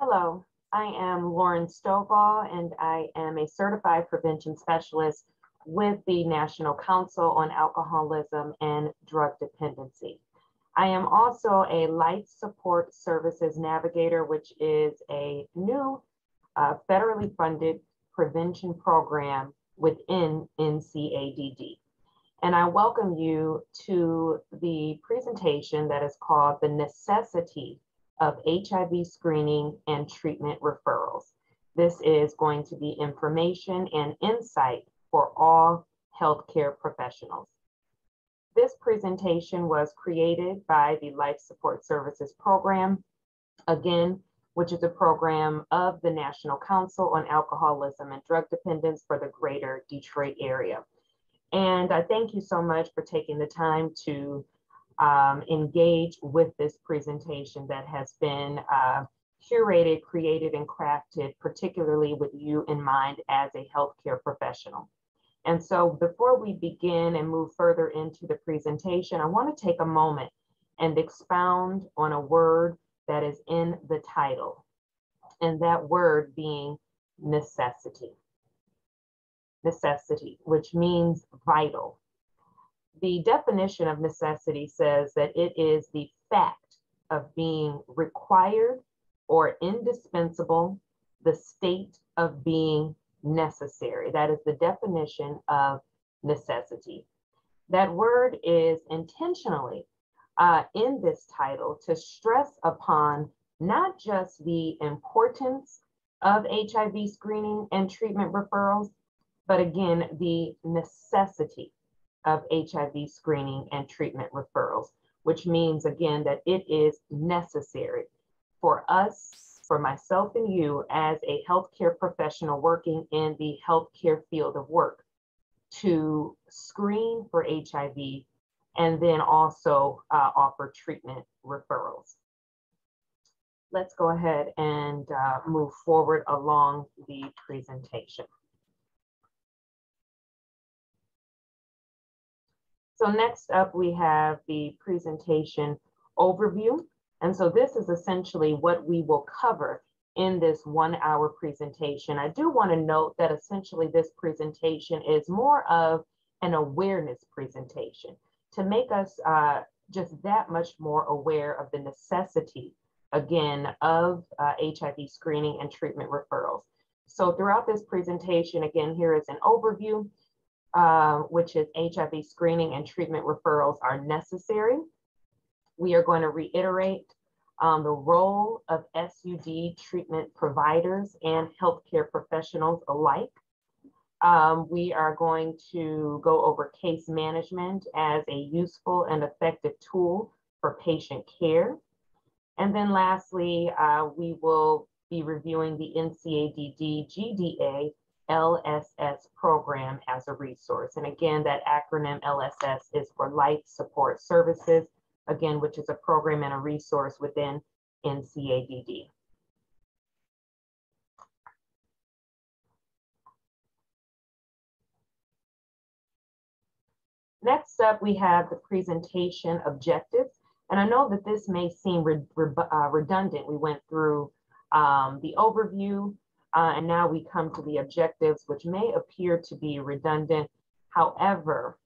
Hello, I am Lauren Stovall, and I am a certified prevention specialist with the National Council on Alcoholism and Drug Dependency. I am also a Life Support Services Navigator, which is a new federally funded prevention program within NCADD. And I welcome you to the presentation that is called The Necessity of HIV Screening and Treatment Referrals. This is going to be information and insight for all healthcare professionals. This presentation was created by the Life Support Services Program, again, which is a program of the National Council on Alcoholism and Drug Dependence for the greater Detroit area. And I thank you so much for taking the time to engage with this presentation that has been curated, created, and crafted, particularly with you in mind as a healthcare professional. And so before we begin and move further into the presentation, I want to take a moment and expound on a word that is in the title, and that word being necessity. Necessity, which means vital. The definition of necessity says that it is the fact of being required or indispensable, the state of being necessary. That is the definition of necessity. That word is intentionally in this title to stress upon not just the importance of HIV screening and treatment referrals, but again, the necessity of HIV screening and treatment referrals, which means again that it is necessary for us, for myself and you as a healthcare professional working in the healthcare field of work to screen for HIV and then also offer treatment referrals. Let's go ahead and move forward along the presentation. So next up, we have the presentation overview. And so this is essentially what we will cover in this 1 hour presentation. I do want to note that essentially this presentation is more of an awareness presentation to make us just that much more aware of the necessity, again, of HIV screening and treatment referrals. So throughout this presentation, again, here is an overview, which is HIV screening and treatment referrals are necessary. We are going to reiterate the role of SUD treatment providers and healthcare professionals alike. We are going to go over case management as a useful and effective tool for patient care. And then lastly, we will be reviewing the NCADD GDA LSS program as a resource. And again, that acronym LSS is for Life Support Services, again, which is a program and a resource within NCADD. Next up, we have the presentation objectives. And I know that this may seem redundant. We went through the overview, and now we come to the objectives, which may appear to be redundant. However,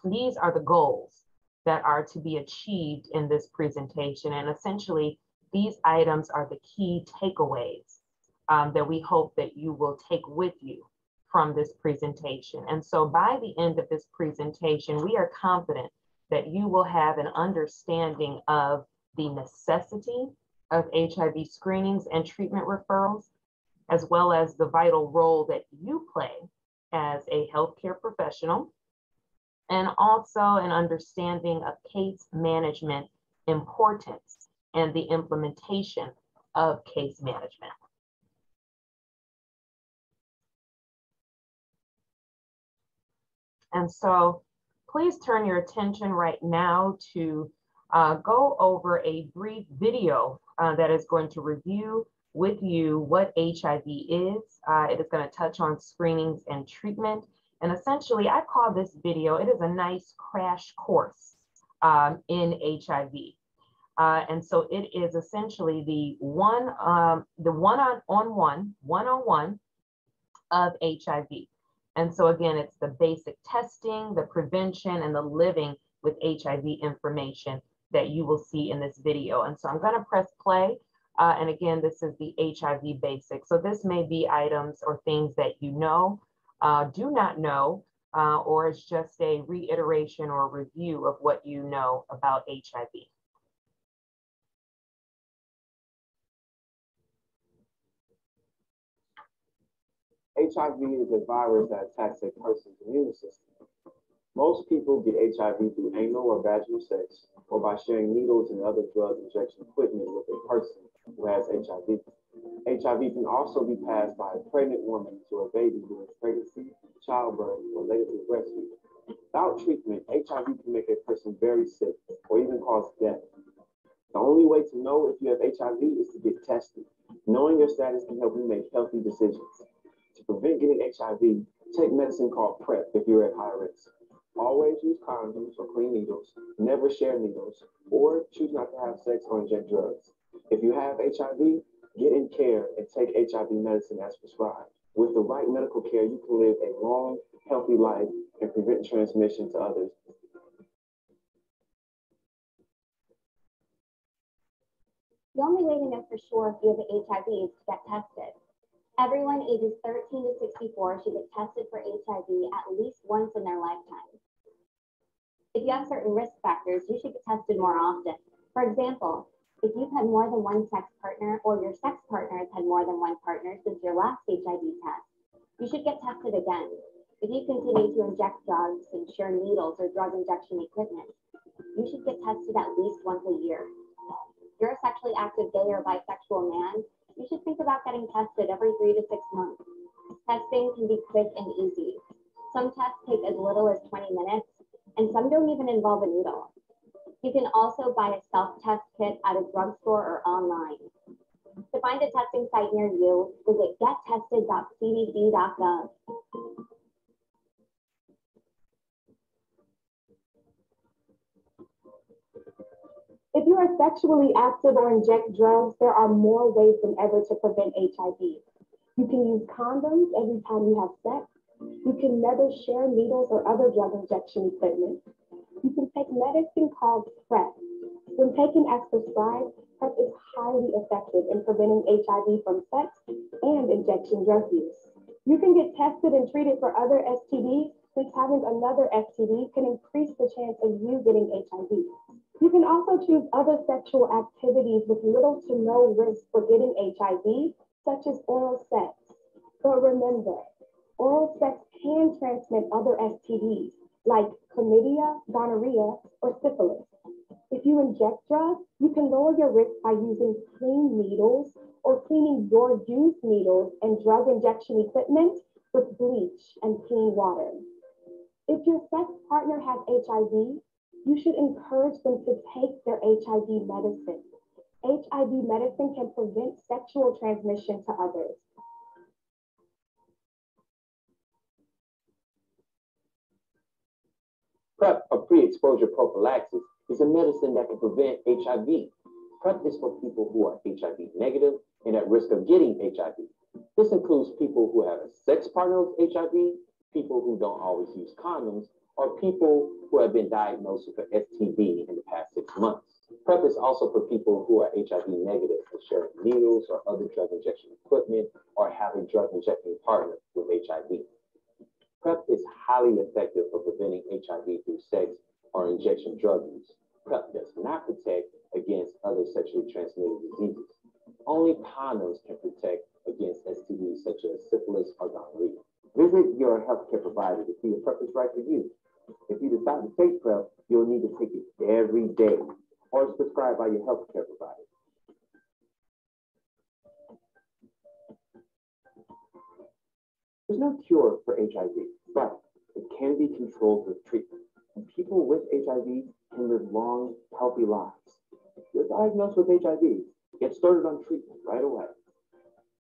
these are the goals that are to be achieved in this presentation. And essentially, these items are the key takeaways that we hope that you will take with you from this presentation. And so by the end of this presentation, we are confident that you will have an understanding of the necessity of HIV screenings and treatment referrals, as well as the vital role that you play as a healthcare professional, and also an understanding of case management importance and the implementation of case management. And so please turn your attention right now to go over a brief video that is going to review with you what HIV is. It is going to touch on screenings and treatment. And essentially, I call this video, it is a nice crash course in HIV. And so it is essentially the one-on-one of HIV. And so again, it's the basic testing, the prevention, and the living with HIV information that you will see in this video. And so I'm going to press play. And again, this is the HIV basics. So this may be items or things that you know, do not know, or it's just a reiteration or review of what you know about HIV. HIV is a virus that attacks a person's immune system. Most people get HIV through anal or vaginal sex, or by sharing needles and other drug injection equipment with a person who has HIV. HIV can also be passed by a pregnant woman to a baby during pregnancy, childbirth, or later through breastfeeding. Without treatment, HIV can make a person very sick or even cause death. The only way to know if you have HIV is to get tested. Knowing your status can help you make healthy decisions. To prevent getting HIV, take medicine called PrEP if you're at high risk. Always use condoms or clean needles, never share needles, or choose not to have sex or inject drugs. If you have HIV, get in care and take HIV medicine as prescribed. With the right medical care, you can live a long, healthy life and prevent transmission to others. The only way to know for sure if you have HIV is to get tested. Everyone ages 13 to 64 should get tested for HIV at least once in their lifetime. If you have certain risk factors, you should get tested more often. For example, if you've had more than one sex partner or your sex partner has had more than one partner since your last HIV test, you should get tested again. If you continue to inject drugs and share needles or drug injection equipment, you should get tested at least once a year. If you're a sexually active gay or bisexual man, you should think about getting tested every 3 to 6 months. Testing can be quick and easy. Some tests take as little as 20 minutes, and some don't even involve a needle. You can also buy a self-test kit at a drugstore or online. To find a testing site near you, visit gettested.cdc.gov. If you are sexually active or inject drugs, there are more ways than ever to prevent HIV. You can use condoms every time you have sex. You can never share needles or other drug injection equipment. You can take medicine called PrEP. When taken as prescribed, PrEP is highly effective in preventing HIV from sex and injection drug use. You can get tested and treated for other STDs, since having another STD can increase the chance of you getting HIV. You can also choose other sexual activities with little to no risk for getting HIV, such as oral sex. But remember, oral sex can transmit other STDs like chlamydia, gonorrhea, or syphilis. If you inject drugs, you can lower your risk by using clean needles or cleaning your used needles and drug injection equipment with bleach and clean water. If your sex partner has HIV, you should encourage them to take their HIV medicine. HIV medicine can prevent sexual transmission to others. PrEP, or pre-exposure prophylaxis, is a medicine that can prevent HIV. PrEP is for people who are HIV negative and at risk of getting HIV. This includes people who have a sex partner with HIV, people who don't always use condoms, or people who have been diagnosed with an STD in the past 6 months. PrEP is also for people who are HIV negative and sharing needles or other drug injection equipment or have a drug injecting partner with HIV. PrEP is highly effective for preventing HIV through sex or injection drug use. PrEP does not protect against other sexually transmitted diseases. Only condoms can protect against STDs such as syphilis or gonorrhea. Visit your healthcare provider to see if PrEP is right for you. If you decide to take PrEP, you'll need to take it every day, or it's prescribed by your healthcare provider. There's no cure for HIV, but it can be controlled with treatment. And people with HIV can live long, healthy lives. If you're diagnosed with HIV, get started on treatment right away.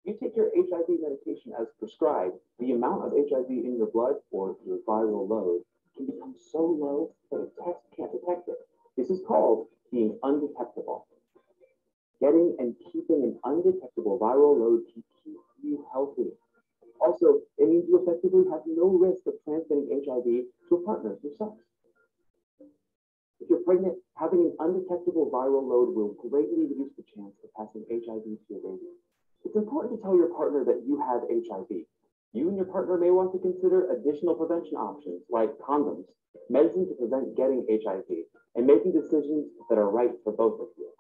If you take your HIV medication as prescribed, the amount of HIV in your blood, or your viral load, can become so low that a test can't detect it. This is called being undetectable. Getting and keeping an undetectable viral load can keep you healthy. Also, it means you effectively have no risk of transmitting HIV to a partner through sex. If you're pregnant, having an undetectable viral load will greatly reduce the chance of passing HIV to your baby. It's important to tell your partner that you have HIV. You and your partner may want to consider additional prevention options like condoms, medicine to prevent getting HIV, and making decisions that are right for both of you.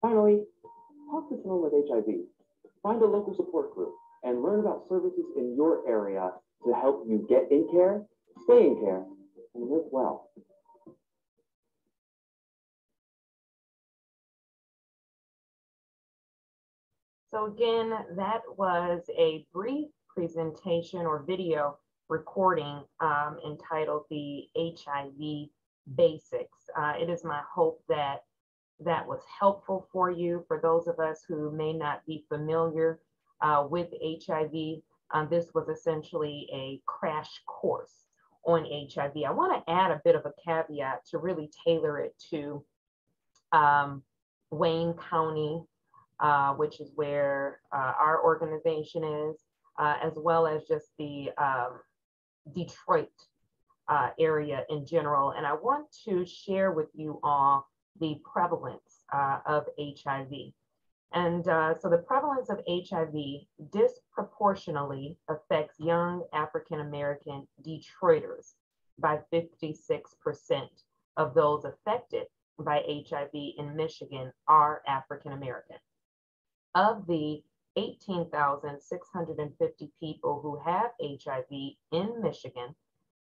Finally, talk to someone with HIV. Find a local support group and learn about services in your area to help you get in care, stay in care, and live well. So again, that was a brief presentation or video recording entitled The HIV Basics. It is my hope that that was helpful for you. For those of us who may not be familiar with HIV, this was essentially a crash course on HIV. I want to add a bit of a caveat to really tailor it to Wayne County, which is where our organization is, as well as just the Detroit area in general. And I want to share with you all the prevalence of HIV. And so the prevalence of HIV disproportionately affects young African-American Detroiters by 56% of those affected by HIV in Michigan are African-American. Of the 18,650 people who have HIV in Michigan,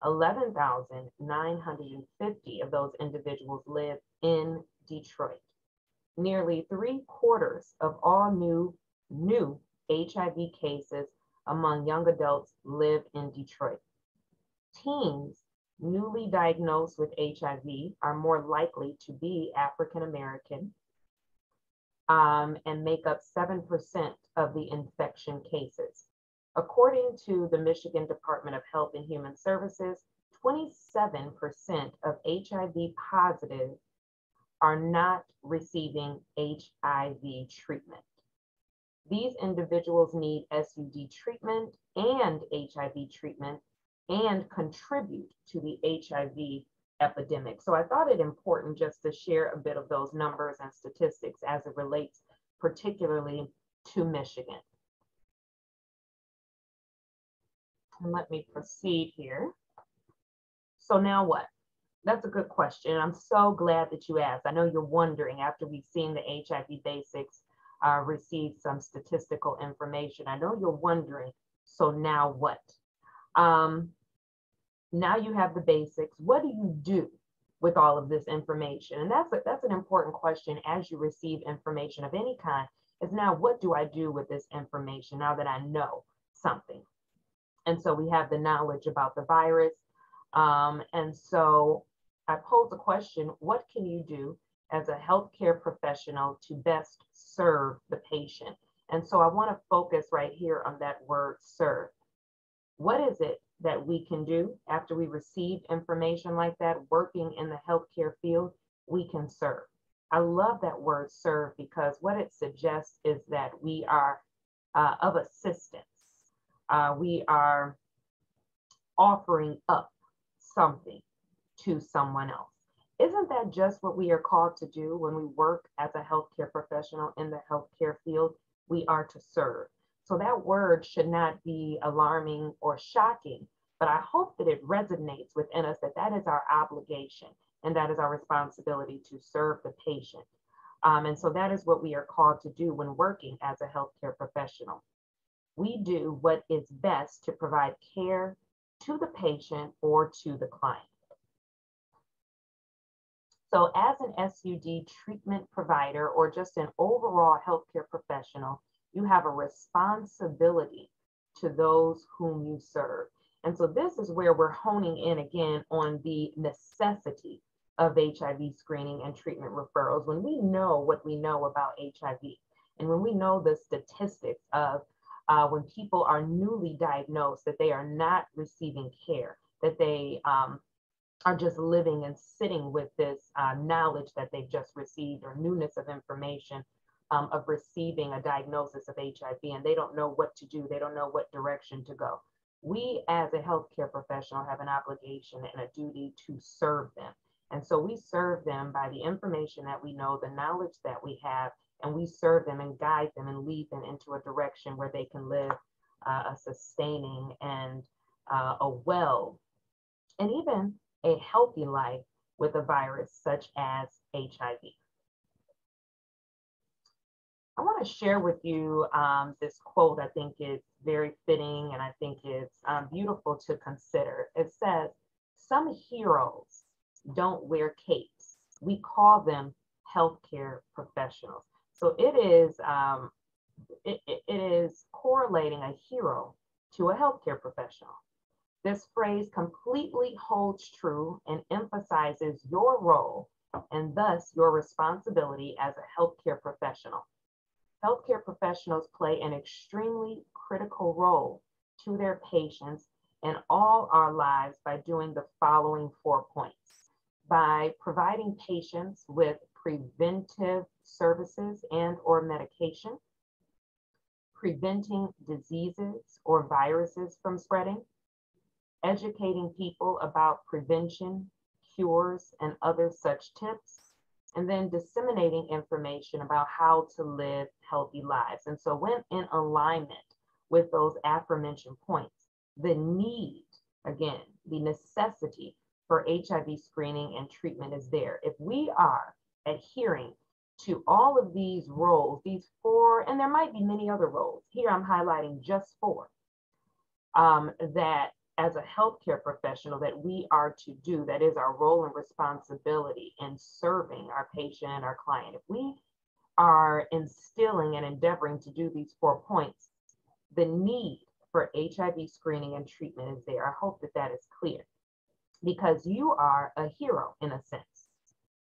11,950 of those individuals live in Detroit. Nearly 3/4 of all new HIV cases among young adults live in Detroit. Teens newly diagnosed with HIV are more likely to be African American and make up 7% of the infection cases. According to the Michigan Department of Health and Human Services, 27% of HIV positive are not receiving HIV treatment. These individuals need SUD treatment and HIV treatment and contribute to the HIV epidemic. So I thought it important just to share a bit of those numbers and statistics as it relates particularly to Michigan. And let me proceed here. So now what? That's a good question. I'm so glad that you asked. I know you're wondering after we've seen the HIV basics receive some statistical information. I know you're wondering, so now what? Now you have the basics. What do you do with all of this information? And that's an important question as you receive information of any kind, is now what do I do with this information now that I know something? And so we have the knowledge about the virus. And so I pose the question, what can you do as a healthcare professional to best serve the patient? And so I want to focus right here on that word serve. What is it that we can do after we receive information like that, working in the healthcare field? We can serve. I love that word serve because what it suggests is that we are of assistance. We are offering up something to someone else. Isn't that just what we are called to do when we work as a healthcare professional in the healthcare field? We are to serve. So that word should not be alarming or shocking, but I hope that it resonates within us that that is our obligation and that is our responsibility to serve the patient. And so that is what we are called to do when working as a healthcare professional. We do what is best to provide care to the patient or to the client. So as an SUD treatment provider or just an overall healthcare professional, you have a responsibility to those whom you serve. And so this is where we're honing in again on the necessity of HIV screening and treatment referrals. When we know what we know about HIV, and when we know the statistics of when people are newly diagnosed, that they are not receiving care, that they are just living and sitting with this knowledge that they've just received, or newness of information of receiving a diagnosis of HIV, and they don't know what to do. They don't know what direction to go. We as a healthcare professional have an obligation and a duty to serve them. And so we serve them by the information that we know, the knowledge that we have, and we serve them and guide them and lead them into a direction where they can live a sustaining and a well, and even a healthy life with a virus such as HIV. I want to share with you this quote. I think is very fitting, and I think it's beautiful to consider. It says, "Some heroes don't wear capes. We call them healthcare professionals." So it is correlating a hero to a healthcare professional. This phrase completely holds true and emphasizes your role and thus your responsibility as a healthcare professional. Healthcare professionals play an extremely critical role to their patients in all our lives by doing the following 4 points: by providing patients with preventive services and or medication, preventing diseases or viruses from spreading, educating people about prevention, cures, and other such tips, and then disseminating information about how to live healthy lives. And so when in alignment with those aforementioned points, the need, again, the necessity for HIV screening and treatment is there. If we are adhering to all of these roles, these 4, and there might be many other roles, here I'm highlighting just 4, that as a healthcare professional that we are to do, that is our role and responsibility in serving our patient and our client. If we are instilling and endeavoring to do these 4 points, the need for HIV screening and treatment is there. I hope that that is clear, because you are a hero in a sense.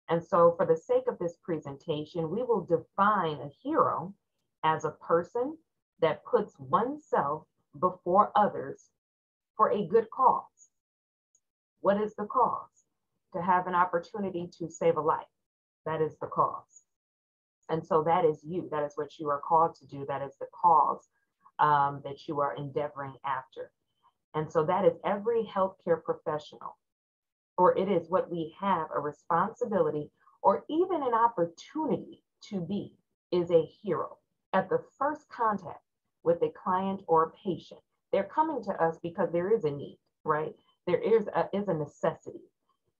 And so for the sake of this presentation, we will define a hero as a person that puts oneself before others for a good cause. What is the cause? To have an opportunity to save a life. That is the cause. And so that is you. That is what you are called to do. That is the cause that you are endeavoring after. And so that is every healthcare professional, or it is what we have a responsibility or even an opportunity to be, is a hero. At the first contact with a client or a patient, they're coming to us because there is a need, right? There is a necessity.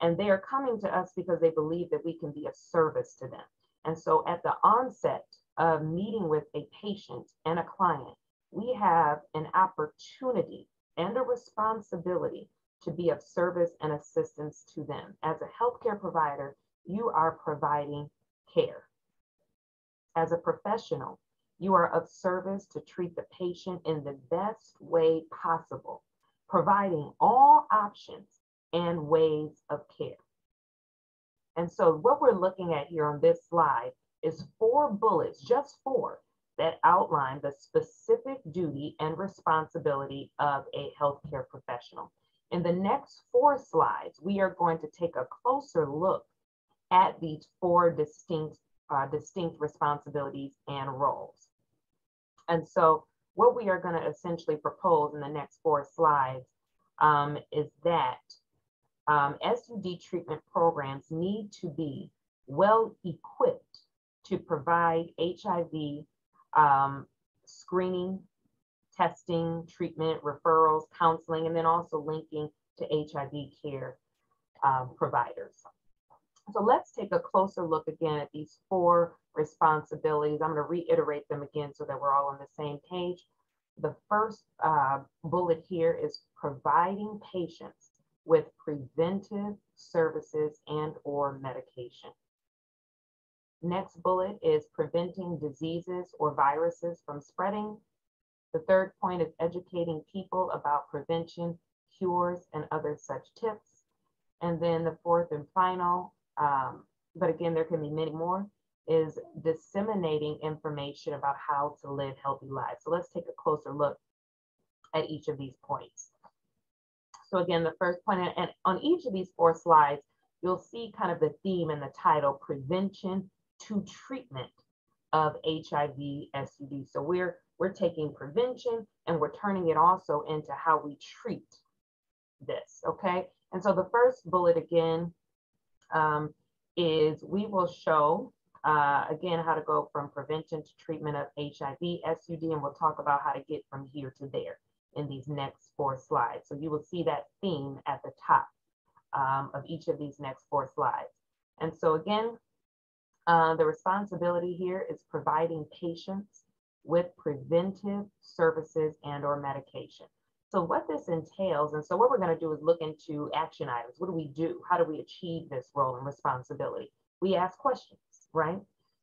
And they are coming to us because they believe that we can be of service to them. And so at the onset of meeting with a patient and a client, we have an opportunity and a responsibility to be of service and assistance to them. As a healthcare provider, you are providing care. As a professional, you are of service to treat the patient in the best way possible, providing all options and ways of care. And so what we're looking at here on this slide is 4 bullets, just 4, that outline the specific duty and responsibility of a healthcare professional. In the next 4 slides, we are going to take a closer look at these 4 distinct responsibilities and roles. And so what we are going to essentially propose in the next 4 slides is that SUD treatment programs need to be well equipped to provide HIV screening, testing, treatment, referrals, counseling, and then also linking to HIV care providers. So let's take a closer look again at these 4 responsibilities. I'm going to reiterate them again so that we're all on the same page. The first bullet here is providing patients with preventive services and or medication. Next bullet is preventing diseases or viruses from spreading. The third point is educating people about prevention, cures, and other such tips. And then the fourth and final, but again, there can be many more, is disseminating information about how to live healthy lives. So let's take a closer look at each of these points. So again, the first point, and on each of these 4 slides, you'll see kind of the theme in the title, Prevention to Treatment of HIV SUD. So we're taking prevention and we're turning it also into how we treat this, okay? And so the first bullet again is we will show, again, how to go from prevention to treatment of HIV SUD, and we'll talk about how to get from here to there in these next 4 slides. So you will see that theme at the top of each of these next 4 slides. And so again, the responsibility here is providing patients with preventive services and or medication. So what this entails, and so what we're going to do is look into action items. What do we do? How do we achieve this role and responsibility? We ask questions, right?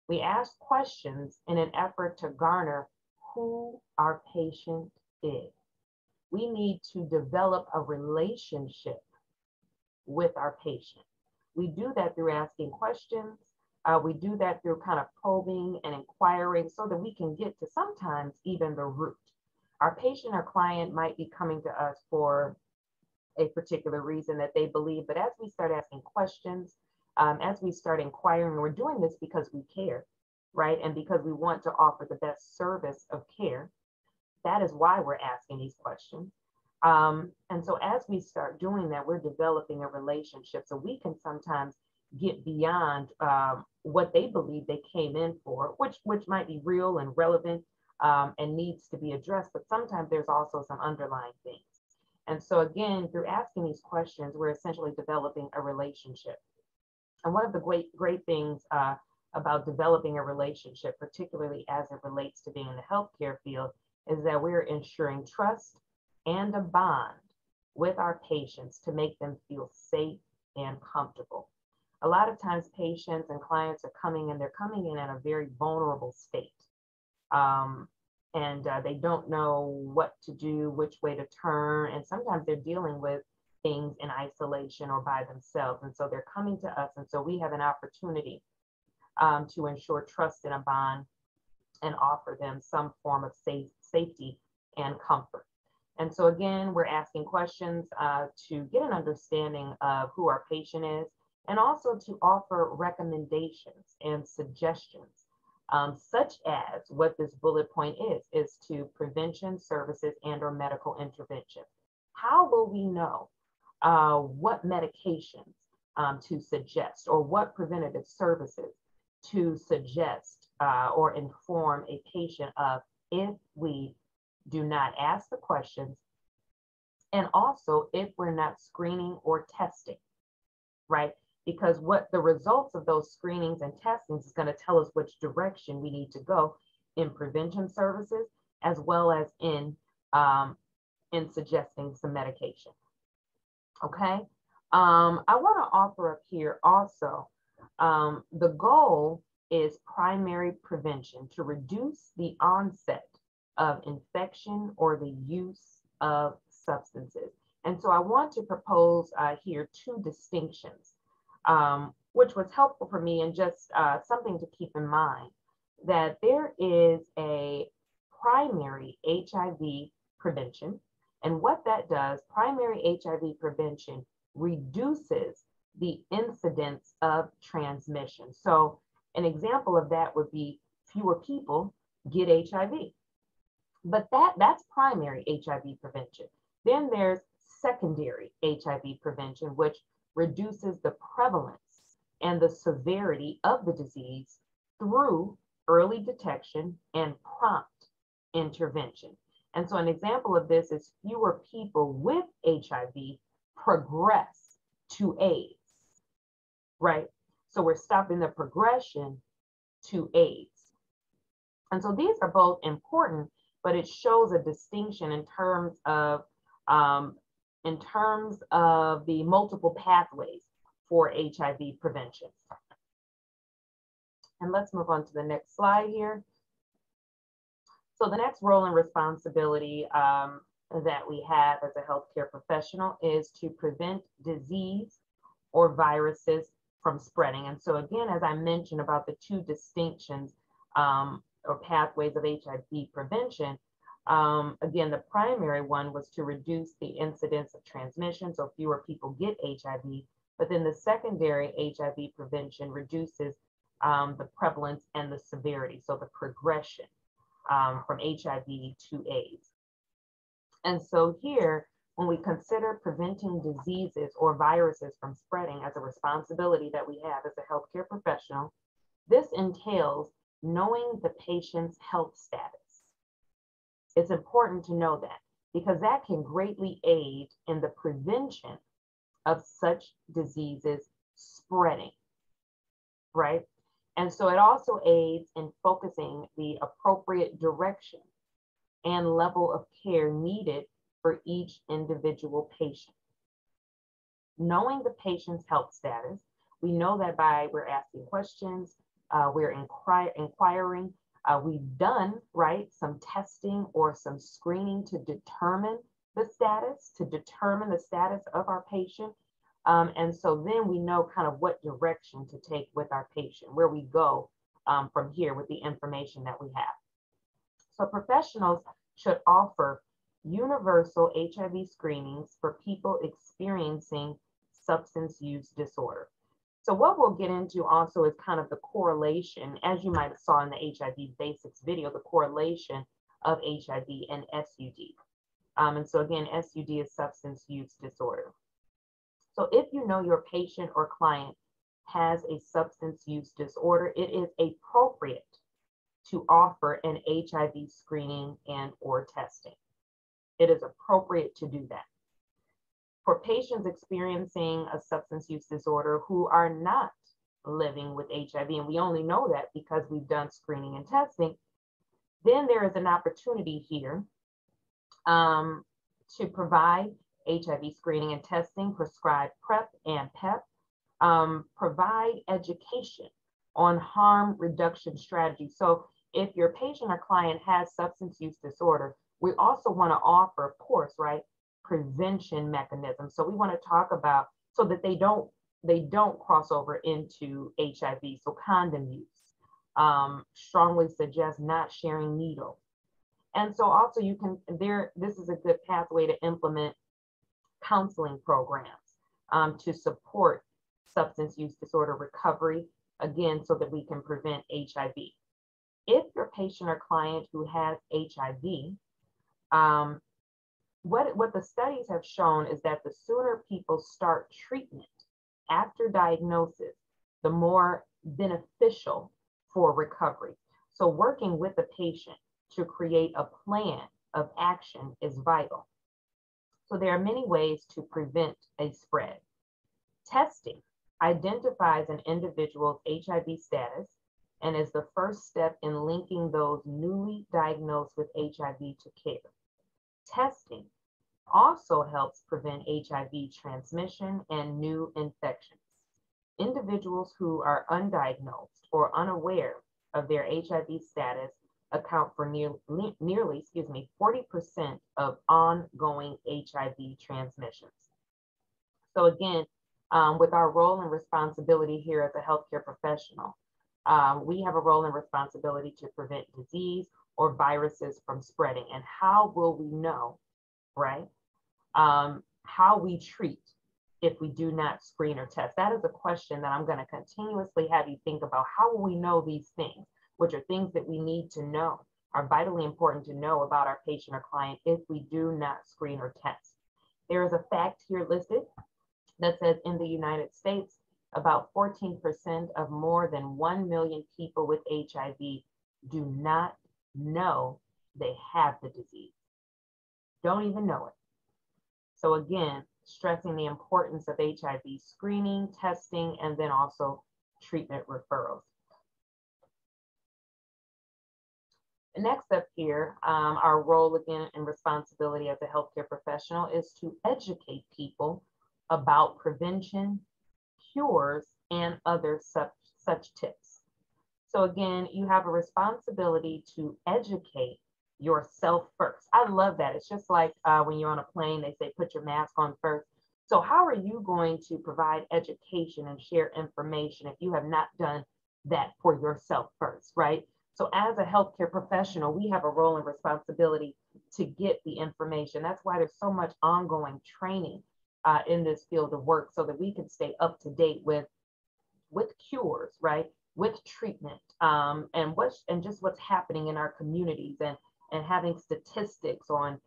We ask questions in an effort to garner who our patient is. We need to develop a relationship with our patient. We do that through asking questions. We do that through kind of probing and inquiring so that we can get to sometimes even the root. Our patient or client might be coming to us for a particular reason that they believe, but as we start asking questions, as we start inquiring, we're doing this because we care, right? And because we want to offer the best service of care. That is why we're asking these questions. And so as we start doing that, we're developing a relationship so we can sometimes get beyond what they believe they came in for, which might be real and relevant and needs to be addressed, but sometimes there's also some underlying things. And so again, through asking these questions, we're essentially developing a relationship. And one of the great things about developing a relationship, particularly as it relates to being in the healthcare field, is that we're ensuring trust and a bond with our patients to make them feel safe and comfortable. A lot of times patients and clients are coming in, they're coming in a very vulnerable state. And they don't know what to do, which way to turn. And sometimes they're dealing with things in isolation or by themselves. And so they're coming to us. And so we have an opportunity to ensure trust and a bond and offer them some form of safety and comfort. And so again, we're asking questions to get an understanding of who our patient is, and also to offer recommendations and suggestions, such as what this bullet point is to prevention services and or medical intervention. How will we know what medications to suggest or what preventative services to suggest or inform a patient of if we do not ask the questions, and also if we're not screening or testing, right? Because what the results of those screenings and testings is going to tell us which direction we need to go in prevention services, as well as in suggesting some medication. Okay. I want to offer up here also, the goal is primary prevention to reduce the onset of infection or the use of substances. And so I want to propose here 2 distinctions, which was helpful for me, and just something to keep in mind, that there is a primary HIV prevention. And what that does, primary HIV prevention reduces the incidence of transmission. So an example of that would be fewer people get HIV. But that's primary HIV prevention. Then there's secondary HIV prevention, which reduces the prevalence and the severity of the disease through early detection and prompt intervention. And so an example of this is fewer people with HIV progress to AIDS, right? So we're stopping the progression to AIDS. And so these are both important, but it shows a distinction in terms of the multiple pathways for HIV prevention. And let's move on to the next slide here. So the next role and responsibility that we have as a healthcare professional is to prevent disease or viruses from spreading. And so again, as I mentioned about the 2 distinctions or pathways of HIV prevention, Again, the primary one was to reduce the incidence of transmission, so fewer people get HIV, but then the secondary HIV prevention reduces the prevalence and the severity, so the progression from HIV to AIDS. And so here, when we consider preventing diseases or viruses from spreading as a responsibility that we have as a healthcare professional, this entails knowing the patient's health status. It's important to know that because that can greatly aid in the prevention of such diseases spreading, right? And so it also aids in focusing the appropriate direction and level of care needed for each individual patient. Knowing the patient's health status, we know that we're asking questions, we're inquiring, we've done, right, some testing or some screening to determine the status of our patient. And so then we know kind of what direction to take with our patient, where we go from here with the information that we have. So professionals should offer universal HIV screenings for people experiencing substance use disorder. So what we'll get into also is kind of the correlation, as you might have saw in the HIV basics video, the correlation of HIV and SUD. And so again, SUD is substance use disorder. So if you know your patient or client has a substance use disorder, it is appropriate to offer an HIV screening and or testing. It is appropriate to do that. For patients experiencing a substance use disorder who are not living with HIV, and we only know that because we've done screening and testing, then there is an opportunity here to provide HIV screening and testing, prescribe PrEP and PEP, provide education on harm reduction strategies. So if your patient or client has substance use disorder, we also want to offer, of course, right, prevention mechanisms. So we want to talk about so that they don't cross over into HIV. So condom use, strongly suggest not sharing needles. And so also this is a good pathway to implement counseling programs to support substance use disorder recovery, again, so that we can prevent HIV. If your patient or client who has HIV, what the studies have shown is that the sooner people start treatment after diagnosis, the more beneficial for recovery. So working with the patient to create a plan of action is vital. So there are many ways to prevent a spread. Testing identifies an individual's HIV status and is the first step in linking those newly diagnosed with HIV to care. Testing also helps prevent HIV transmission and new infections. Individuals who are undiagnosed or unaware of their HIV status account for nearly 40% of ongoing HIV transmissions. So again, with our role and responsibility here as a healthcare professional, we have a role and responsibility to prevent disease or viruses from spreading. And how will we know, right, how we treat if we do not screen or test? That is a question that I'm going to continuously have you think about. How will we know these things, which are things that we need to know, are vitally important to know about our patient or client if we do not screen or test? There is a fact here listed that says in the United States, about 14% of more than 1 million people with HIV do not know they have the disease. Don't even know it. So again, stressing the importance of HIV screening, testing, and then also treatment referrals. Next up here, our role again and responsibility as a healthcare professional is to educate people about prevention, cures, and other such tips. So again, you have a responsibility to educate yourself first. I love that. It's just like when you're on a plane, they say, put your mask on first. So how are you going to provide education and share information if you have not done that for yourself first, right? So as a healthcare professional, we have a role and responsibility to get the information. That's why there's so much ongoing training in this field of work, so that we can stay up to date with cures, right? With treatment, and just what's happening in our communities, and having statistics on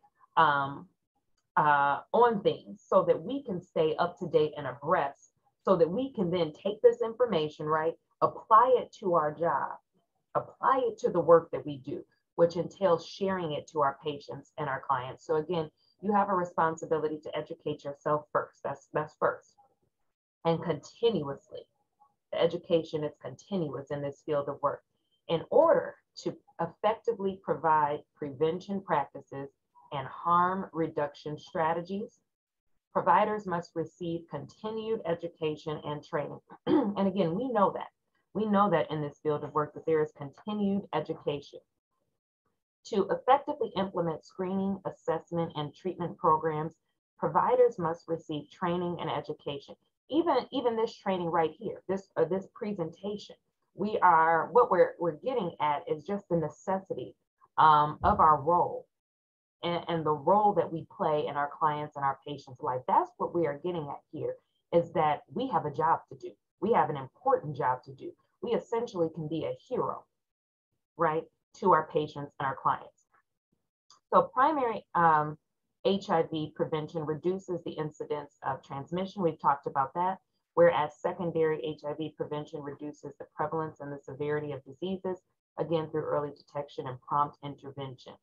things, so that we can stay up to date and abreast, so that we can then take this information, right, apply it to our job, apply it to the work that we do, which entails sharing it to our patients and our clients. So again, you have a responsibility to educate yourself first. That's first. And continuously. The education is continuous in this field of work. In order to effectively provide prevention practices and harm reduction strategies, providers must receive continued education and training. And again, we know that. We know that in this field of work that there is continued education. To effectively implement screening, assessment, and treatment programs, providers must receive training and education. Even this training right here, this presentation, what we're getting at is just the necessity of our role and the role that we play in our clients and our patients' life. That's what we are getting at here, is that we have a job to do. We have an important job to do. We essentially can be a hero, right, to our patients and our clients. So primary HIV prevention reduces the incidence of transmission. We've talked about that. Whereas secondary HIV prevention reduces the prevalence and the severity of diseases, again, through early detection and prompt intervention.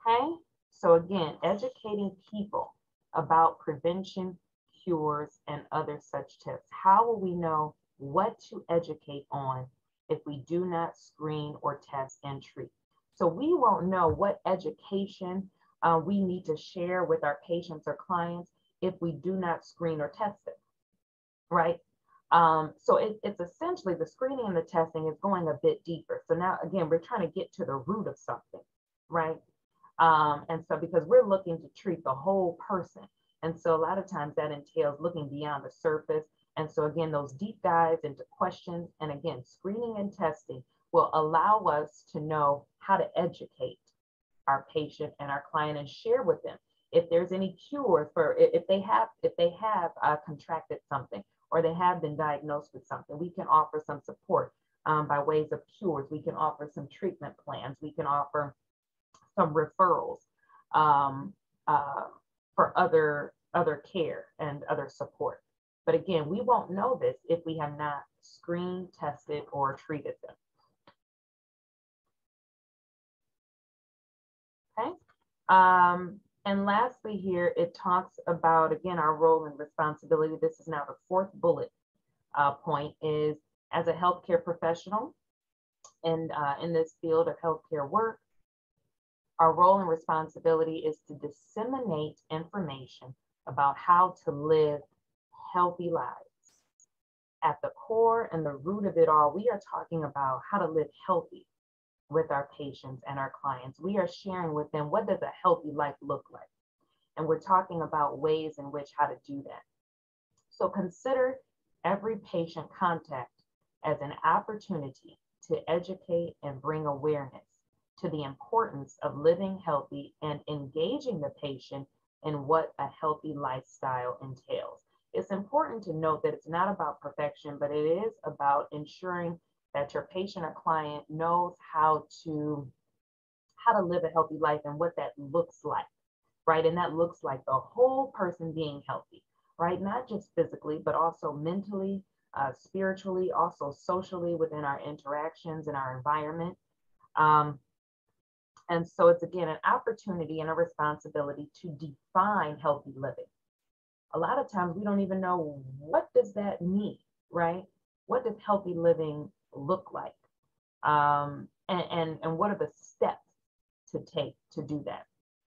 Okay, so again, educating people about prevention, cures, and other such tips. How will we know what to educate on if we do not screen or test and treat? So we won't know what education we need to share with our patients or clients if we do not screen or test it, right? So it's essentially the screening and the testing is going a bit deeper. So now, again, we're trying to get to the root of something, right? And so because we're looking to treat the whole person. And so a lot of times that entails looking beyond the surface. And so again, those deep dives into questions, and again, screening and testing will allow us to know how to educate our patient and our client and share with them if there's any cure for if they have contracted something or they have been diagnosed with something. We can offer some support by ways of cures. We can offer some treatment plans. We can offer some referrals for other care and other support. But again, we won't know this if we have not screened, tested, or treated them. Okay. And lastly here, it talks about, again, our role and responsibility. This is now the fourth bullet point, is as a healthcare professional and in this field of healthcare work, our role and responsibility is to disseminate information about how to live healthy lives. At the core and the root of it all, we are talking about how to live healthy with our patients and our clients. We are sharing with them, what does a healthy life look like? And we're talking about ways in which how to do that. So consider every patient contact as an opportunity to educate and bring awareness to the importance of living healthy and engaging the patient in what a healthy lifestyle entails. It's important to note that it's not about perfection, but it is about ensuring that your patient or client knows how to live a healthy life and what that looks like, right? And that looks like the whole person being healthy, right? Not just physically, but also mentally, spiritually, also socially within our interactions and our environment. And so it's, again, an opportunity and a responsibility to define healthy living. A lot of times we don't even know, what does that mean, right? What does healthy living look like? And what are the steps to take to do that?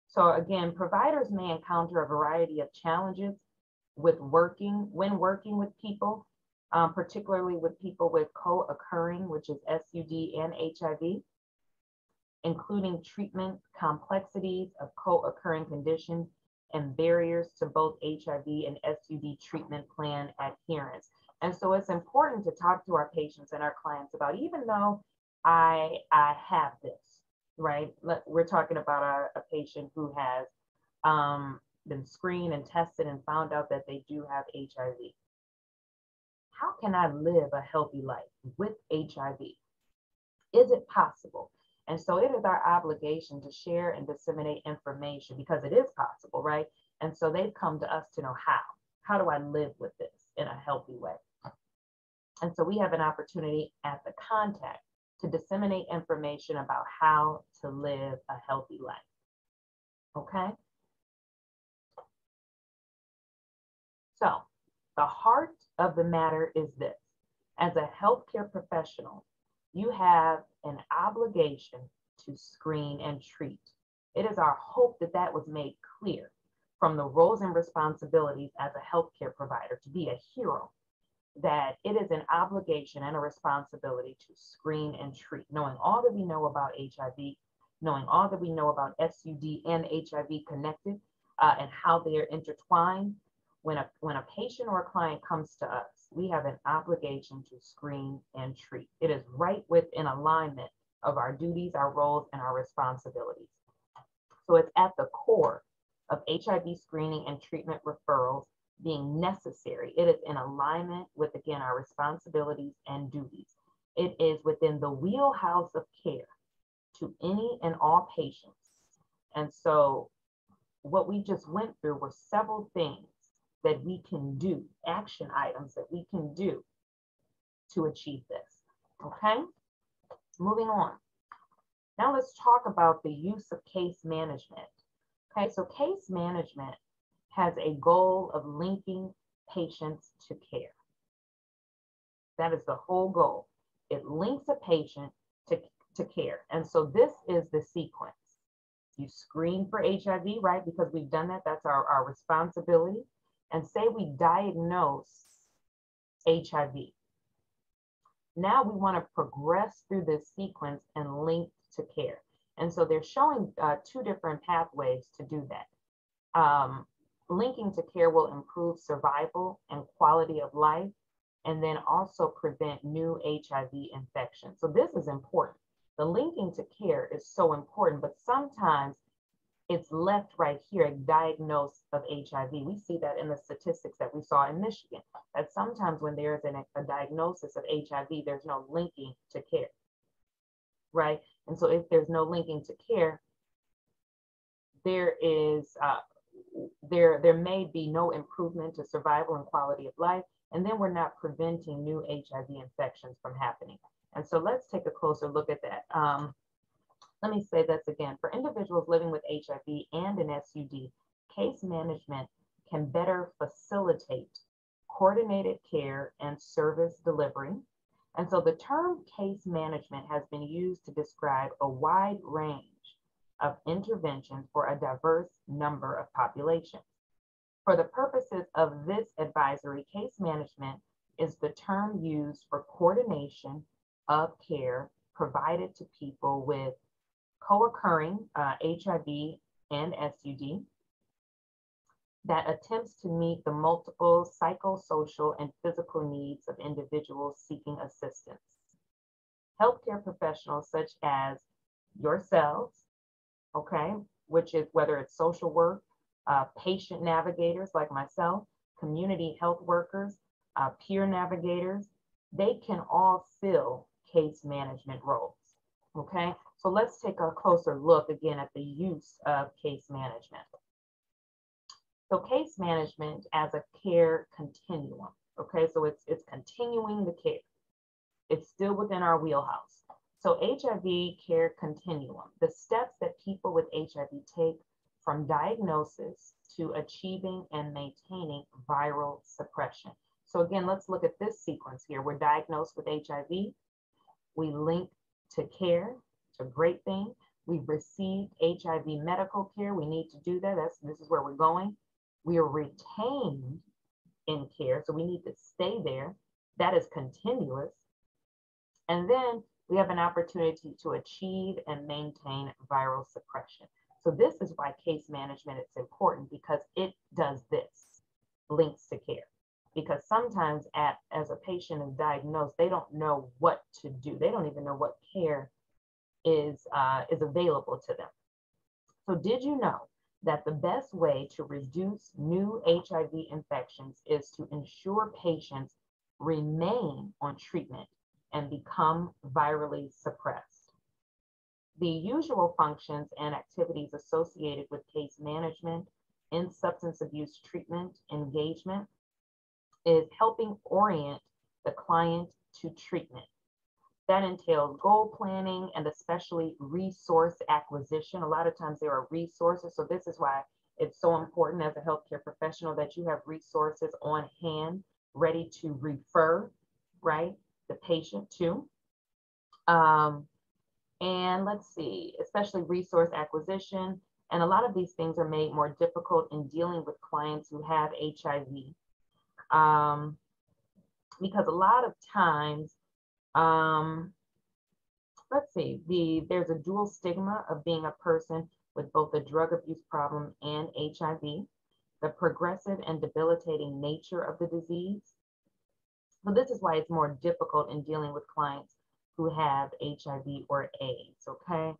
So again, providers may encounter a variety of challenges when working with people, particularly with people with co-occurring, which is SUD and HIV, including treatment complexities of co-occurring conditions and barriers to both HIV and SUD treatment plan adherence. And so it's important to talk to our patients and our clients about, even though I have this, right? We're talking about a patient who has been screened and tested and found out that they do have HIV. How can I live a healthy life with HIV? Is it possible? And so it is our obligation to share and disseminate information because it is possible, right? And so they've come to us to know how. How do I live with this in a healthy way? And so we have an opportunity at the contact to disseminate information about how to live a healthy life. Okay? So the heart of the matter is this. As a healthcare professional, you have an obligation to screen and treat. It is our hope that that was made clear from the roles and responsibilities as a healthcare provider to be a hero, that it is an obligation and a responsibility to screen and treat, knowing all that we know about HIV, knowing all that we know about SUD and HIV connected and how they are intertwined. When a patient or a client comes to us, we have an obligation to screen and treat. It is right within alignment of our duties, our roles, and our responsibilities. So it's at the core of HIV screening and treatment referrals being necessary. It is in alignment with, again, our responsibilities and duties. It is within the wheelhouse of care to any and all patients. And so what we just went through were several things that we can do, action items that we can do to achieve this, okay? Moving on. Now let's talk about the use of case management. Okay, so case management has a goal of linking patients to care. That is the whole goal. It links a patient to care. And so this is the sequence. You screen for HIV, right? Because we've done that, that's our responsibility. And say we diagnose HIV. Now we want to progress through this sequence and link to care. And so they're showing two different pathways to do that. Linking to care will improve survival and quality of life, and then also prevent new HIV infections. So this is important. The linking to care is so important, but sometimes it's left right here, a diagnosis of HIV. We see that in the statistics that we saw in Michigan, that sometimes when there's a diagnosis of HIV, there's no linking to care, right? And so if there's no linking to care, there may be no improvement to survival and quality of life, and then we're not preventing new HIV infections from happening. And so let's take a closer look at that. Let me say this again. For individuals living with HIV and an SUD, case management can better facilitate coordinated care and service delivery. And so the term case management has been used to describe a wide range of interventions for a diverse number of populations. For the purposes of this advisory, case management is the term used for coordination of care provided to people with co-occurring HIV and SUD that attempts to meet the multiple psychosocial and physical needs of individuals seeking assistance. Healthcare professionals such as yourselves, okay, which is whether it's social work, patient navigators like myself, community health workers, peer navigators, they can all fill case management roles, okay? So let's take a closer look again at the use of case management. So case management as a care continuum, okay? So it's continuing the care. It's still within our wheelhouse. So HIV care continuum, the steps that people with HIV take from diagnosis to achieving and maintaining viral suppression. So again, let's look at this sequence here. We're diagnosed with HIV. We link to care. It's a great thing. We've received HIV medical care. We need to do that. This is where we're going. We are retained in care, so we need to stay there. That is continuous. And then we have an opportunity to achieve and maintain viral suppression. So this is why case management is important, because it does this, links to care. Because sometimes as a patient is diagnosed, they don't know what to do. They don't even know what care is available to them. So did you know that the best way to reduce new HIV infections is to ensure patients remain on treatment and become virally suppressed? The usual functions and activities associated with case management in substance abuse treatment engagement is helping orient the client to treatment. That entails goal planning and especially resource acquisition. A lot of times there are resources. So this is why it's so important as a healthcare professional that you have resources on hand ready to refer, right, the patient to. And let's see, especially resource acquisition. And a lot of these things are made more difficult in dealing with clients who have HIV. Because a lot of times, let's see, there's a dual stigma of being a person with both a drug abuse problem and HIV, the progressive and debilitating nature of the disease. So this is why it's more difficult in dealing with clients who have HIV or AIDS, okay?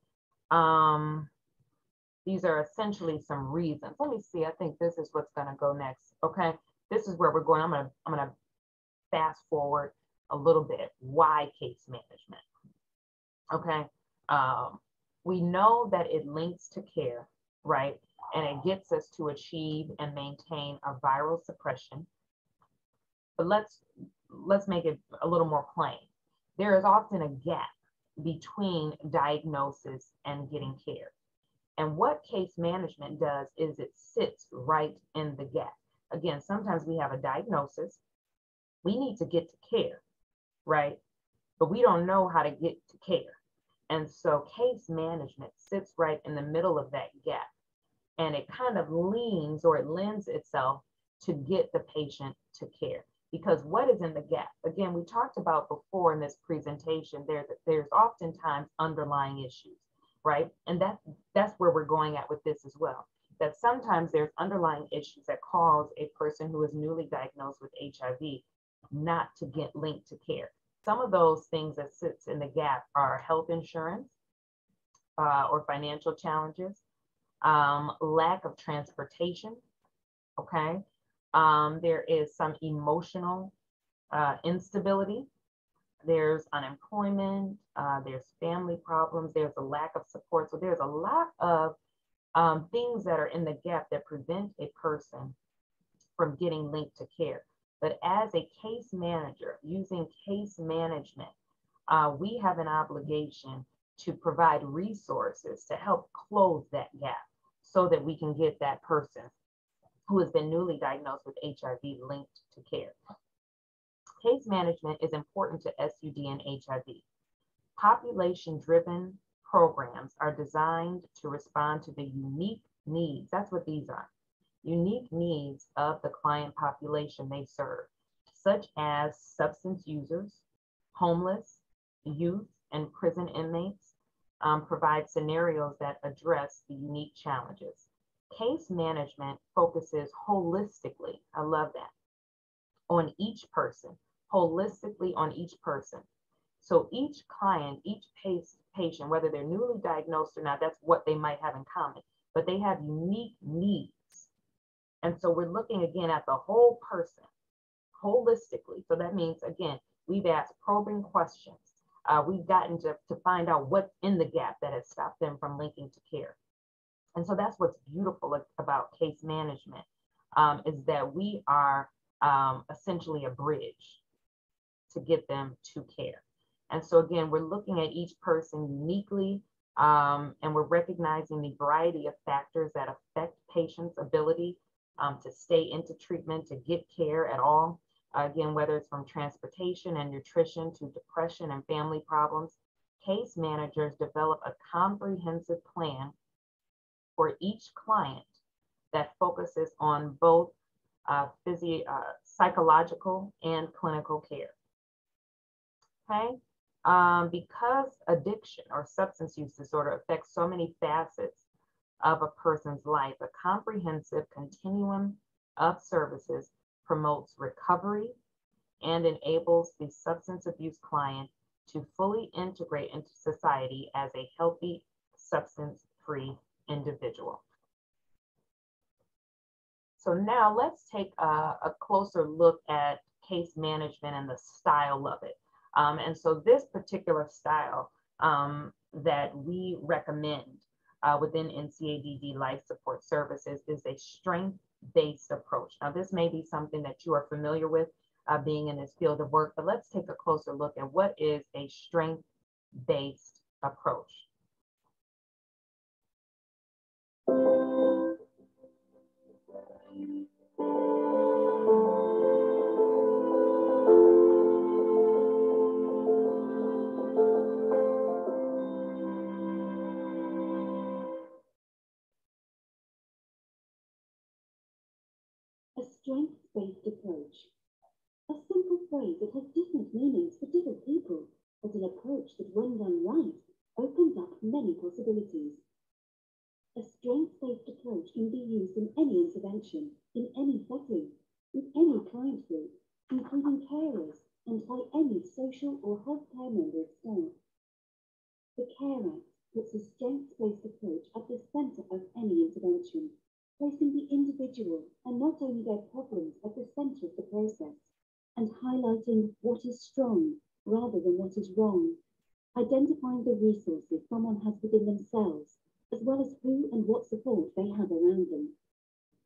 These are essentially some reasons. Let me see, I think this is what's gonna go next, okay? This is where we're going. I'm gonna fast forward a little bit. Why case management? Okay, we know that it links to care, right? And it gets us to achieve and maintain a viral suppression. But let's make it a little more plain. There is often a gap between diagnosis and getting care. And what case management does is it sits right in the gap. Again, sometimes we have a diagnosis, we need to get to care, right? But we don't know how to get to care. And so case management sits right in the middle of that gap. And it kind of leans or it lends itself to get the patient to care. Because what is in the gap? Again, we talked about before in this presentation, there's oftentimes underlying issues, right? And that's where we're going at with this as well. That sometimes there's underlying issues that cause a person who is newly diagnosed with HIV not to get linked to care. Some of those things that sits in the gap are health insurance or financial challenges, lack of transportation, okay? There is some emotional instability. There's unemployment, there's family problems, there's a lack of support. So there's a lot of things that are in the gap that prevent a person from getting linked to care. But as a case manager, using case management, we have an obligation to provide resources to help close that gap so that we can get that person who has been newly diagnosed with HIV linked to care. Case management is important to SUD and HIV. Population-driven programs are designed to respond to the unique needs. That's what these are. Unique needs of the client population they serve, such as substance users, homeless, youth, and prison inmates, provide scenarios that address the unique challenges. Case management focuses holistically, I love that, on each person, holistically on each person. So each client, each patient, whether they're newly diagnosed or not, that's what they might have in common, but they have unique needs. And so we're looking again at the whole person holistically. So that means, again, we've asked probing questions. We've gotten to find out what's in the gap that has stopped them from linking to care. And so that's what's beautiful about case management, is that we are essentially a bridge to get them to care. And so again, we're looking at each person uniquely, and we're recognizing the variety of factors that affect patients' ability to stay into treatment, to get care at all. Again, whether it's from transportation and nutrition to depression and family problems, case managers develop a comprehensive plan for each client that focuses on both psychological and clinical care. Okay, because addiction or substance use disorder affects so many facets of a person's life, a comprehensive continuum of services promotes recovery and enables the substance abuse client to fully integrate into society as a healthy, substance-free individual. So now let's take a closer look at case management and the style of it. And so this particular style that we recommend within NCADD Life Support Services is a strength-based approach. Now, this may be something that you are familiar with being in this field of work, but let's take a closer look at what is a strength-based approach. A strengths-based approach. A simple phrase that has different meanings for different people, but an approach that, when done right, opens up many possibilities. A strengths-based approach can be used in any intervention, in any setting, with any client group, including carers, and by any social or healthcare member of staff. The CARE Act puts a strengths-based approach at the centre of any intervention, placing the individual and not only their problems at the centre of the process, and highlighting what is strong rather than what is wrong, identifying the resources someone has within themselves, as well as who and what support they have around them.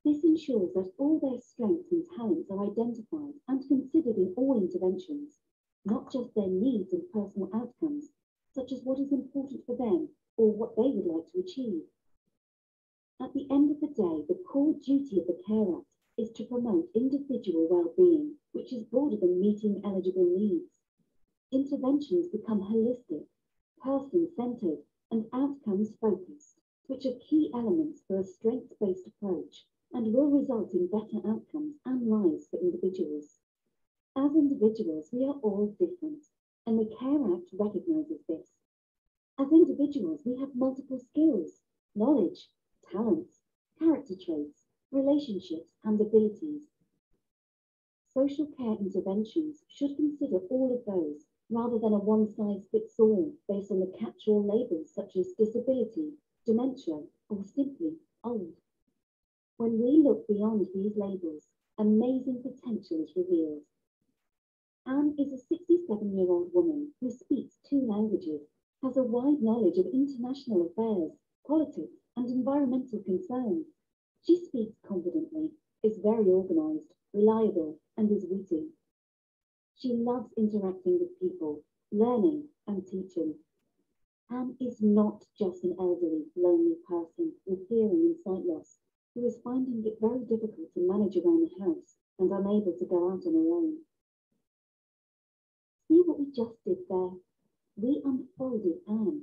This ensures that all their strengths and talents are identified and considered in all interventions, not just their needs and personal outcomes, such as what is important for them or what they would like to achieve. At the end of the day, the core duty of the CARE Act is to promote individual well-being, which is broader than meeting eligible needs. Interventions become holistic, person-centered, and outcomes-focused, which are key elements for a strengths-based approach and will result in better outcomes and lives for individuals. As individuals, we are all different, and the CARE Act recognizes this. As individuals, we have multiple skills, knowledge, talents, character traits, relationships, and abilities. Social care interventions should consider all of those rather than a one-size-fits-all based on the catch-all labels such as disability, dementia, or simply old. When we look beyond these labels, amazing potential is revealed. Anne is a 67-year-old woman who speaks 2 languages, has a wide knowledge of international affairs, politics, and environmental concerns. She speaks confidently, is very organized, reliable, and is witty. She loves interacting with people, learning, and teaching. Anne is not just an elderly, lonely person with hearing and sight loss who is finding it very difficult to manage around the house and unable to go out on her own. See what we just did there? We unfolded Anne.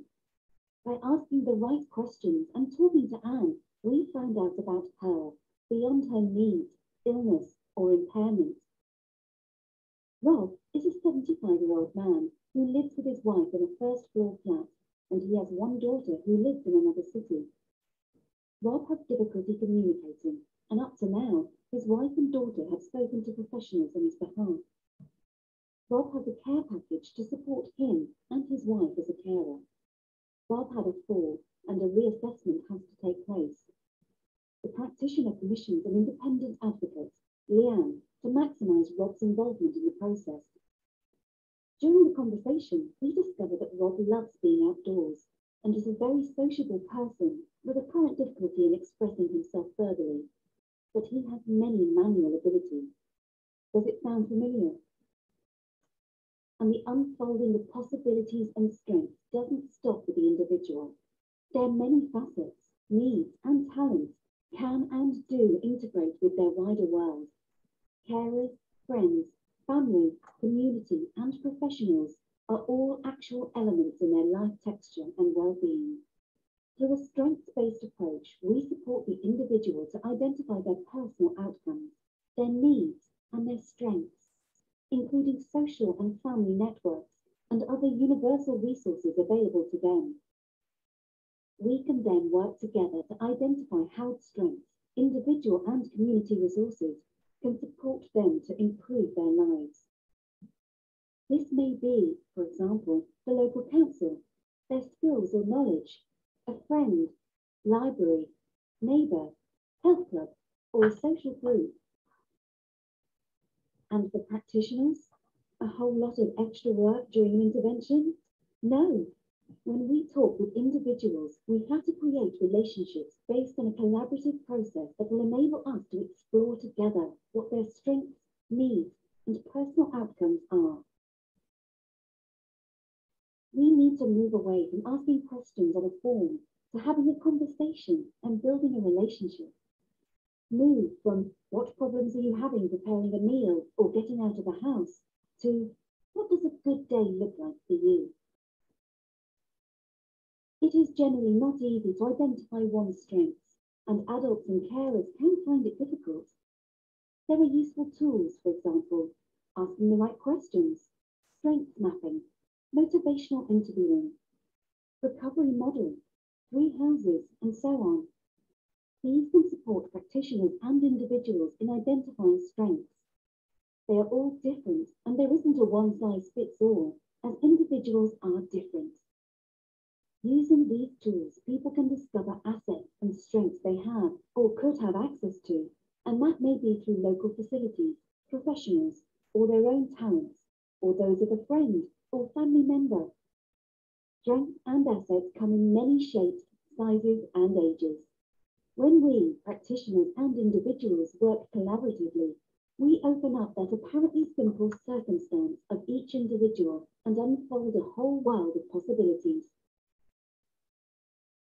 By asking the right questions and talking to Anne, we found out about her beyond her needs, illness, or impairment. Rob is a 75-year-old man who lives with his wife in a first-floor flat, and he has 1 daughter who lives in another city. Rob has difficulty communicating, and up to now, his wife and daughter have spoken to professionals on his behalf. Rob has a care package to support him and his wife as a carer. Rob had a fall, and a reassessment has to take place. The practitioner commissions an independent advocate, Leanne, to maximise Rob's involvement in the process. During the conversation, we discovered that Rob loves being outdoors and is a very sociable person with apparent difficulty in expressing himself verbally, but he has many manual abilities. Does it sound familiar? And the unfolding of possibilities and strengths doesn't stop with the individual. Their many facets, needs, and talents can and do integrate with their wider world. Carers, friends, family, community, and professionals are all actual elements in their life texture and well-being. Through a strengths-based approach, we support the individual to identify their personal outcomes, their needs, and their strengths, including social and family networks and other universal resources available to them. We can then work together to identify how strengths, individual and community resources can support them to improve their lives. This may be, for example, the local council, their skills or knowledge, a friend, library, neighbour, health club, or a social group. And for practitioners, a whole lot of extra work during an intervention? No. When we talk with individuals, we have to create relationships based on a collaborative process that will enable us to explore together what their strengths, needs, and personal outcomes are. We need to move away from asking questions on a form to having a conversation and building a relationship. Move from what problems are you having preparing a meal or getting out of the house to what does a good day look like for you? It is generally not easy to identify one's strengths, and adults and carers can find it difficult. There are useful tools, for example, asking the right questions, strengths mapping, motivational interviewing, recovery model, 3 houses, and so on. These can support practitioners and individuals in identifying strengths. They are all different, and there isn't a one-size-fits-all, as individuals are different. Using these tools, people can discover assets and strengths they have or could have access to, and that may be through local facilities, professionals, or their own talents, or those of a friend or family member. Strengths and assets come in many shapes, sizes, and ages. When we, practitioners and individuals, work collaboratively, we open up that apparently simple circumstance of each individual and unfold a whole world of possibilities.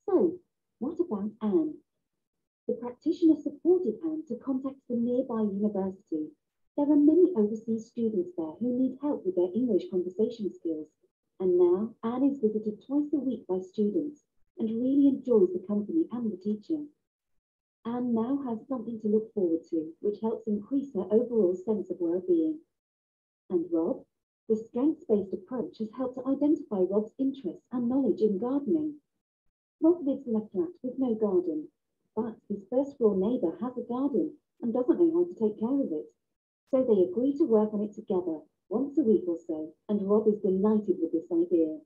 So, what about Anne? The practitioner supported Anne to contact the nearby university. There are many overseas students there who need help with their English conversation skills, and now Anne is visited twice a week by students and really enjoys the company and the teaching. Anne now has something to look forward to, which helps increase her overall sense of well-being. And Rob, the strengths-based approach has helped to identify Rob's interests and knowledge in gardening. Rob lives in a flat with no garden, but his first-floor neighbour has a garden and doesn't know how to take care of it. So they agree to work on it together once a week or so, and Rob is delighted with this idea.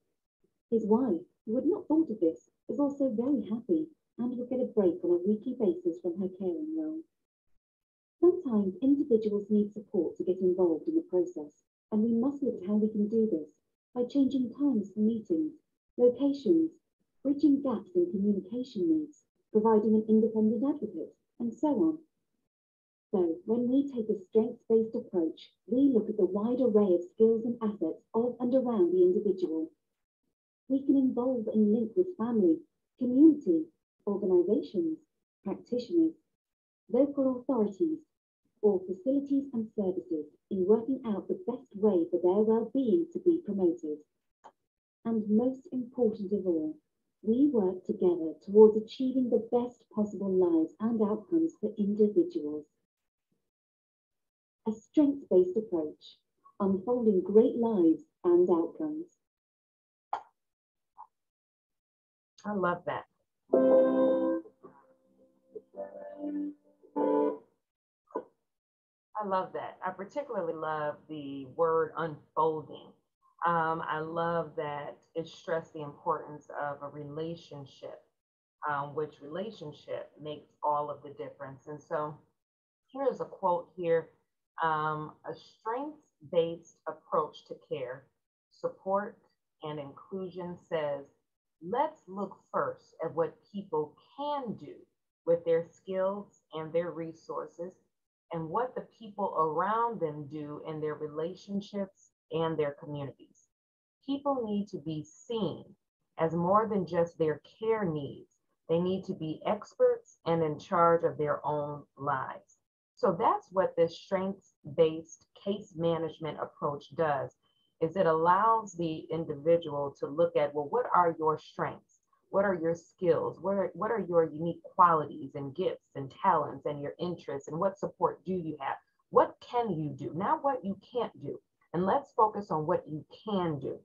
His wife, who had not thought of this, is also very happy and will get a break on a weekly basis from her caring role. Sometimes individuals need support to get involved in the process, and we must look at how we can do this by changing times for meetings, locations, bridging gaps in communication needs, providing an independent advocate, and so on. So, when we take a strengths-based approach, we look at the wide array of skills and assets of and around the individual. We can involve and link with family, community, organisations, practitioners, local authorities, or facilities and services in working out the best way for their well-being to be promoted. And most important of all, we work together towards achieving the best possible lives and outcomes for individuals. A strengths-based approach, unfolding great lives and outcomes. I love that. I love that. I particularly love the word unfolding. I love that it stressed the importance of a relationship, which relationship makes all of the difference. And so here's a quote here. A strengths-based approach to care, support, and inclusion says, let's look first at what people can do with their skills and their resources, and what the people around them do in their relationships and their communities. People need to be seen as more than just their care needs. They need to be experts and in charge of their own lives. So that's what this strengths-based case management approach does, is it allows the individual to look at, well, what are your strengths? What are your skills? What are your unique qualities and gifts and talents and your interests, and what support do you have? What can you do? Not what you can't do. And let's focus on what you can do.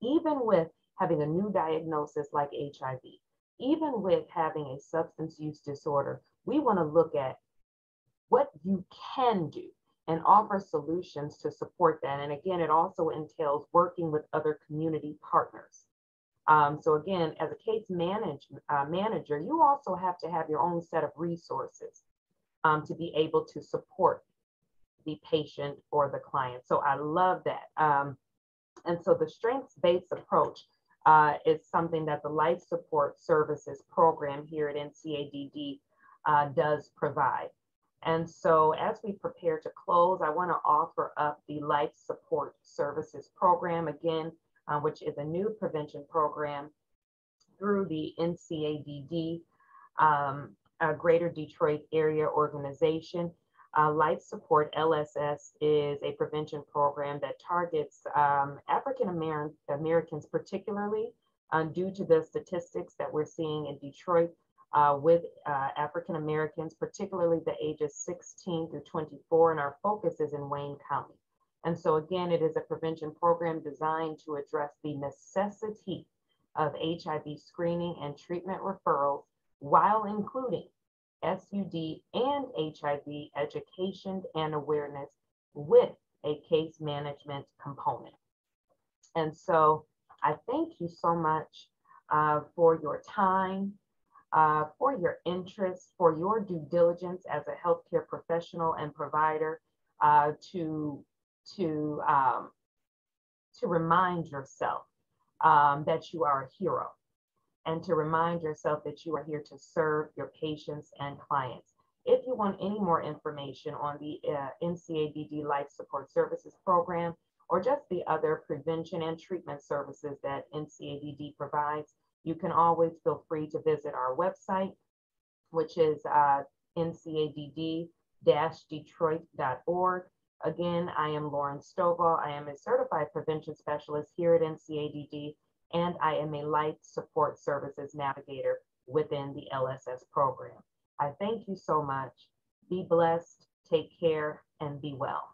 Even with having a new diagnosis like HIV, even with having a substance use disorder, we want to look at what you can do. and offer solutions to support that. And again, it also entails working with other community partners. So again, as a case manager, you also have to have your own set of resources to be able to support the patient or the client. So I love that. And so the strengths-based approach is something that the Life Support Services program here at NCADD does provide. And so as we prepare to close, I want to offer up the Life Support Services program, again, which is a new prevention program through the NCADD Greater Detroit Area Organization. Life Support LSS is a prevention program that targets African Americans, particularly due to the statistics that we're seeing in Detroit with African Americans, particularly the ages 16 through 24, and our focus is in Wayne County. And so again, it is a prevention program designed to address the necessity of HIV screening and treatment referrals while including SUD and HIV education and awareness with a case management component. And so I thank you so much for your time, for your interest, for your due diligence as a healthcare professional and provider to remind yourself that you are a hero, and to remind yourself that you are here to serve your patients and clients. If you want any more information on the NCADD Life Support Services program, or just the other prevention and treatment services that NCADD provides, you can always feel free to visit our website, which is ncADD-detroit.org. Again, I am Lauren Stovall. I am a certified prevention specialist here at NCADD, and I am a Life Support Services Navigator within the LSS program. I thank you so much. Be blessed, take care, and be well.